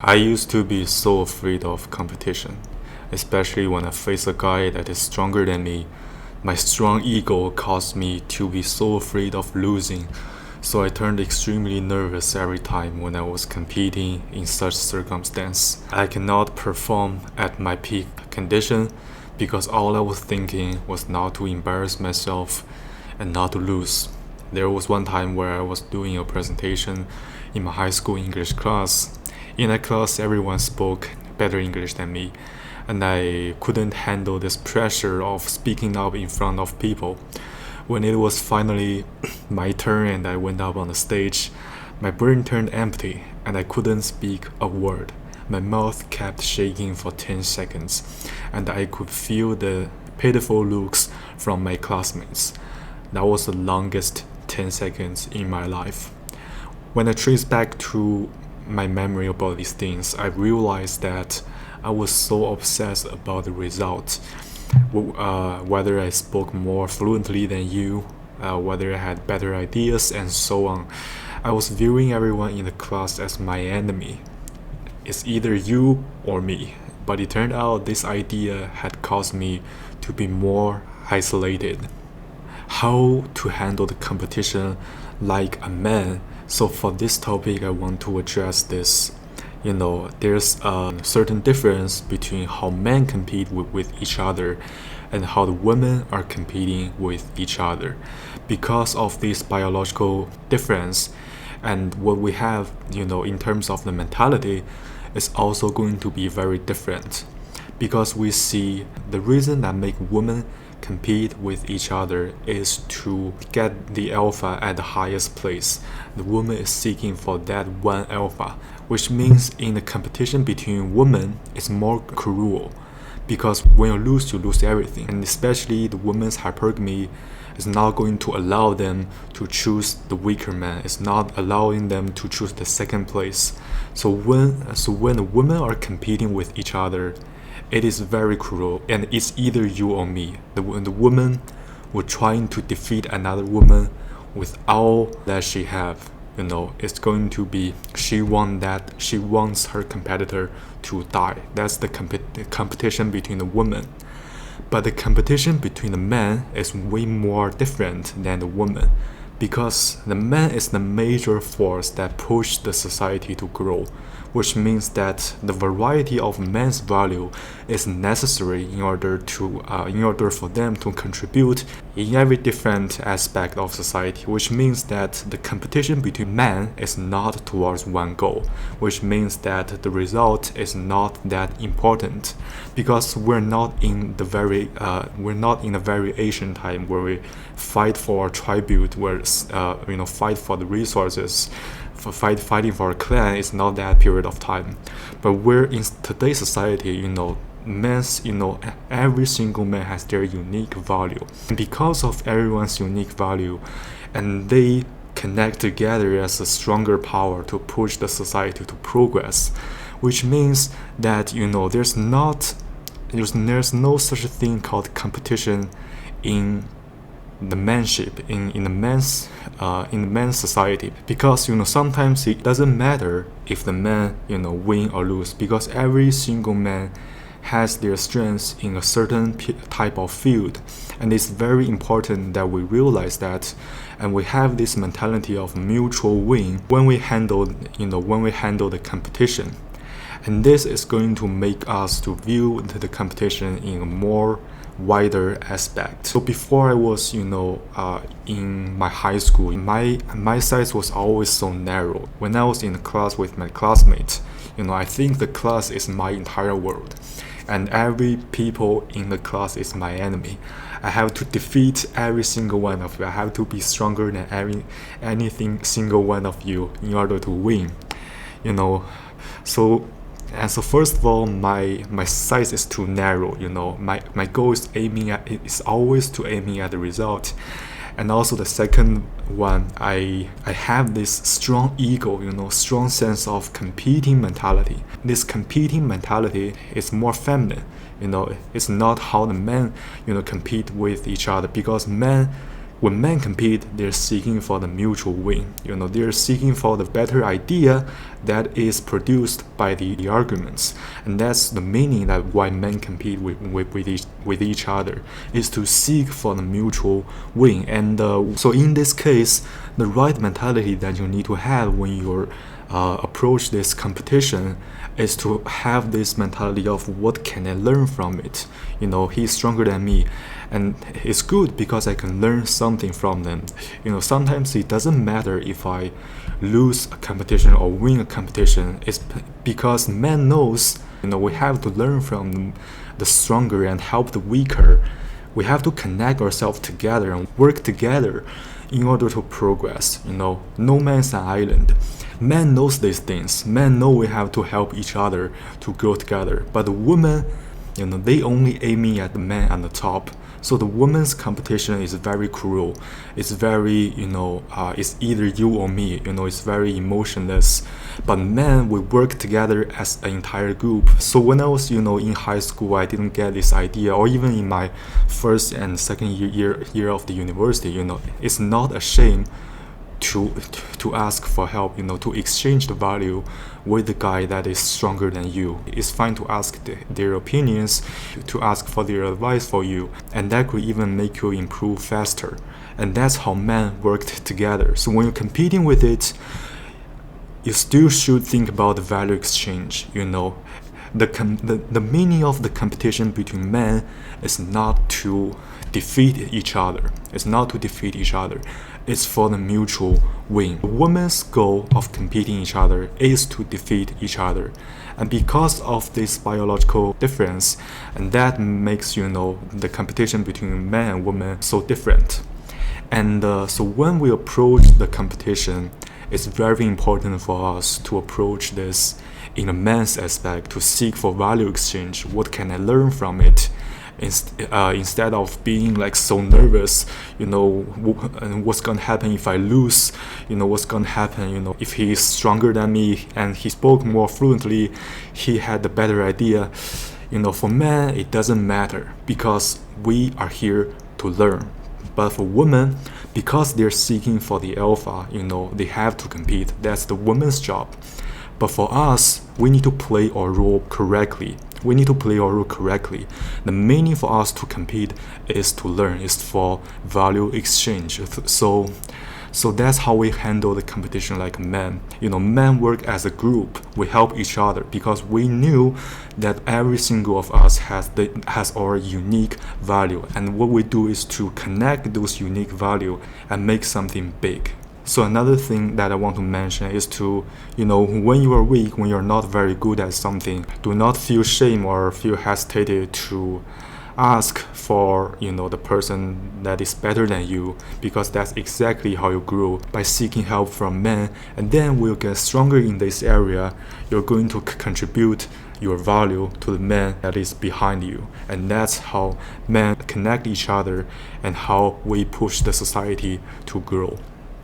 I used to be so afraid of competition, especially when I face a guy that is stronger than me. My strong ego caused me to be so afraid of losing, so I turned extremely nervous every time when I was competing in such circumstance. I cannot perform at my peak condition because all I was thinking was not to embarrass myself and not to lose. There was one time where I was doing a presentation in my high school English class. In that class, everyone spoke better English than me, and I couldn't handle this pressure of speaking up in front of people. When it was finally my turn and I went up on the stage, my brain turned empty and I couldn't speak a word. My mouth kept shaking for 10 seconds, and I could feel the pitiful looks from my classmates. That was the longest 10 seconds in my life. When I trace back to my memory about these things, I realized that I was so obsessed about the result, whether I spoke more fluently than you, whether I had better ideas, and so on. I was viewing everyone in the class as my enemy. It's either you or me. But it turned out this idea had caused me to be more isolated. How to handle the competition like a man. So for this topic, I want to address this. There's a certain difference between how men compete with each other and how the women are competing with each other. Because of this biological difference and what we have, in terms of the mentality, is also going to be very different. Because we see the reason that make women compete with each other is to get the alpha at the highest place. The woman is seeking for that one alpha, which means in the competition between women, it's more cruel. Because when you lose everything. And especially the women's hypergamy is not going to allow them to choose the weaker man. It's not allowing them to choose the second place. So when the women are competing with each other, it is very cruel, and it's either you or me. The woman were trying to defeat another woman with all that she have. It's going to be she wants her competitor to die. That's the competition between the women. But the competition between the men is way more different than the woman, because the man is the major force that pushed the society to grow, which means that the variety of men's value is necessary in order for them to contribute in every different aspect of society, which means that the competition between men is not towards one goal, which means that the result is not that important, because we're not in a very ancient time where we fight for our tribute, where fight for the resources. Fighting for a clan is not that period of time. But we're in today's society, every single man has their unique value. And because of everyone's unique value, and they connect together as a stronger power to push the society to progress, which means that there's no such a thing called competition in the manship in the men's society, because sometimes it doesn't matter if the men win or lose, because every single man has their strengths in a certain type of field, and it's very important that we realize that, and we have this mentality of mutual win when we handle the competition. And this is going to make us to view the competition in a more wider aspect. So before I was in my high school, my size was always so narrow. When I was in the class with my classmates, I think the class is my entire world, and every people in the class is my enemy. I have to defeat every single one of you. I have to be stronger than anything single one of you in order to win. So first of all, my size is too narrow. My goal is always to aiming at the result. And also the second one, I have this strong ego, strong sense of competing mentality. This competing mentality is more feminine. It's not how the men compete with each other, because men when men compete, they're seeking for the mutual win. They're seeking for the better idea that is produced by the arguments, and that's the meaning that why men compete with each other, is to seek for the mutual win. And so in this case, the right mentality that you need to have when you're approach this competition is to have this mentality of what can I learn from it. He's stronger than me, and it's good because I can learn something from them. Sometimes it doesn't matter if I lose a competition or win a competition. It's because man knows we have to learn from the stronger and help the weaker. We have to connect ourselves together and work together in order to progress. No man's an island. Man knows these things. Men know we have to help each other to grow together. But the women, they only aiming at the man on the top. So the women's competition is very cruel. It's very, it's either you or me. It's very emotionless. But men, we work together as an entire group. So when I was, in high school, I didn't get this idea, or even in my first and second year of the university, it's not a shame to ask for help, to exchange the value with the guy that is stronger than you. It's fine to ask their opinions, to ask for their advice for you, and that could even make you improve faster. And that's how men worked together. So when you're competing with it, you still should think about the value exchange. The meaning of the competition between men is not to defeat each other. It's for the mutual win. The women's goal of competing each other is to defeat each other. And because of this biological difference, and that makes, the competition between men and women so different. And so when we approach the competition, it's very important for us to approach this in a man's aspect, to seek for value exchange. What can I learn from it? Instead of being like so nervous, what's gonna happen if I lose, what's gonna happen, if he's stronger than me and he spoke more fluently, he had the better idea. For men, it doesn't matter because we are here to learn. But for women, because they're seeking for the alpha, they have to compete. That's the woman's job. But for us, we need to play our role correctly. The meaning for us to compete is to learn, is for value exchange. So that's how we handle the competition like men. Men work as a group. We help each other because we knew that every single of us has our unique value. And what we do is to connect those unique value and make something big. So another thing that I want to mention is to, when you are weak, when you're not very good at something, do not feel shame or feel hesitated to ask for, the person that is better than you, because that's exactly how you grow, by seeking help from men. And then we'll get stronger in this area. You're going to contribute your value to the man that is behind you. And that's how men connect each other and how we push the society to grow.